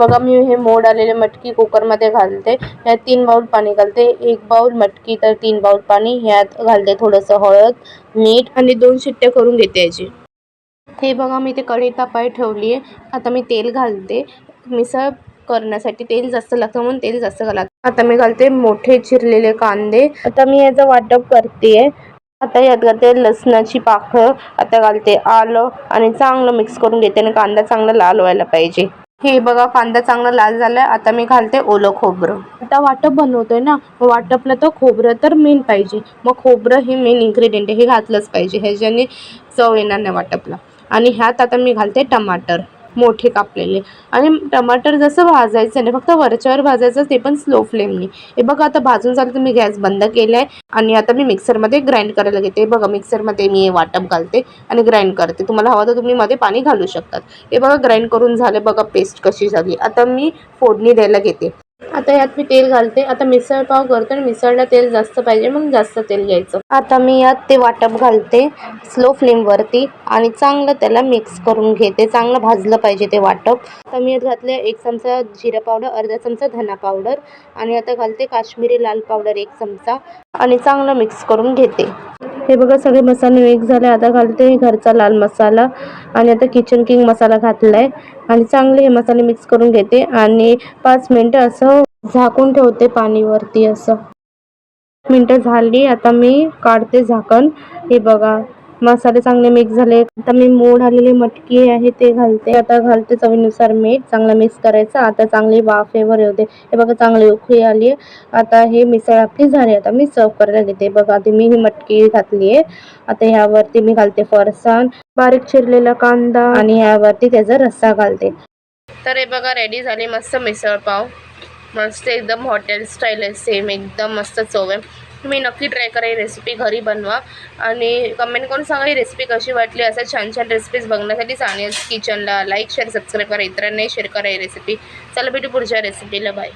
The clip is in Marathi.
बघा मी हे मोड आलेले मटकी कुकरमध्ये घालते. ह्यात 3 बाउल पाणी घालते. 1 बाउल मटकी तर 3 बाउल पाणी. ह्यात घालते थोडंसं हळद, मीठ आणि 2 शिट्ट्या करून घेते याची. हे बघा मी ते कढई तापाय ठेवली आहे. आता मी तेल घालते. मिसळ करण्यासाठी तेल जास्त लागतं म्हणून तेल जास्त घाला. आता मी घालते मोठे चिरलेले कांदे. आता मी याचं वाटप करते. आता यात घालते लसणाची पाकळं. आता घालते आलं आणि चांगलं मिक्स करून घेते आणि कांदा चांगला लाल व्हायला पाहिजे. हे बघा कांदा चांगला लाल झालाय. आता मी घालते ओलं खोबरं. आता वाटप बनवतोय ना, वाटपला तर खोबरं तर मेन पाहिजे. मग खोबरं हे मेन इन्ग्रेडियंट आहे, हे घातलंच पाहिजे. ह्याच्याने चव येणार नाही वाटपला. आणि ह्यात आता मी घालते टमाटर मोठे कापलेले. आणि टमाटर जसं भाजायचं नाही, फक्त वरच्यावर भाजायचं, ते पण स्लो फ्लेमनी. हे बघा आता भाजून झालं तर मी गॅस बंद केलाय आणि आता मी मिक्सरमध्ये ग्राइंड करायला घेते. बघा मिक्सरमध्ये मी हे वाटप घालते आणि ग्राइंड करते. तुम्हाला हवं तर तुम्ही मध्ये पाणी घालू शकतात. हे बघा ग्राइंड करून झाले. बघा पेस्ट कशी झाली. आता मी फोडणी द्यायला घेते. आता यात मी तेल घालते. आता मिसळ पाव करतो आणि मिसळला तेल जास्त पाहिजे मग जास्त तेल घ्यायचं. आता मी यात ते वाटप घालते स्लो फ्लेमवरती आणि चांगलं त्याला मिक्स करून घेते. चांगलं भाजलं पाहिजे ते वाटप. आता मी यात घातले 1 चमचा जिरा पावडर, अर्धा चमचा धना पावडर आणि आता घालते काश्मीरी लाल पावडर 1 चमचा आणि चांगलं मिक्स करून घेते. हे बघा सगळे मसाले मिक्स झाले. आता घालते घरचा लाल मसाला आणि आता किचन किंग मसाला घातलाय आणि चांगले हे मसाले मिक्स करून घेते आणि 5 मिनिटं असं झाकून ठेवते पाणीवरती. असं मिनिटं झाली. आता मी काढते झाकण. हे बघा मसाले चांगले मिक्स झाले. आता मी मोड आलेली मटकी आहे ते घालते. आता घालते चवीनुसार मीठ. चांगलं मिक्स करायचं. आता चांगली वाफेवर येऊ दे. हे बघा चांगली उकळी आली आहे. आता हे मिसळ आपली झाली. आता मी सर्व करायला घेते. बघा आधी मी ही मटकी घातली आहे. आता ह्यावरती मी घालते फरसाण, बारीक चिरलेला कांदा आणि ह्यावरती त्याचा रस्सा घालते. तर हे बघा रेडी झाली मस्त मिसळ पाव. मस्त एकदम हॉटेल स्टाईल आहे सेम. एकदम मस्त चव आहे. तुम्ही नक्की ट्राय करा ही रेसिपी. घरी बनवा आणि कमेंट करून सांगा ही रेसिपी कशी वाटली. असं छान छान रेसिपीज बघण्यासाठी सानियाज किचनला लाईक शेअर सबस्क्राईब करा. इतरांनाही शेअर करा ही रेसिपी. चला भेटू पुढच्या रेसिपीला. बाय.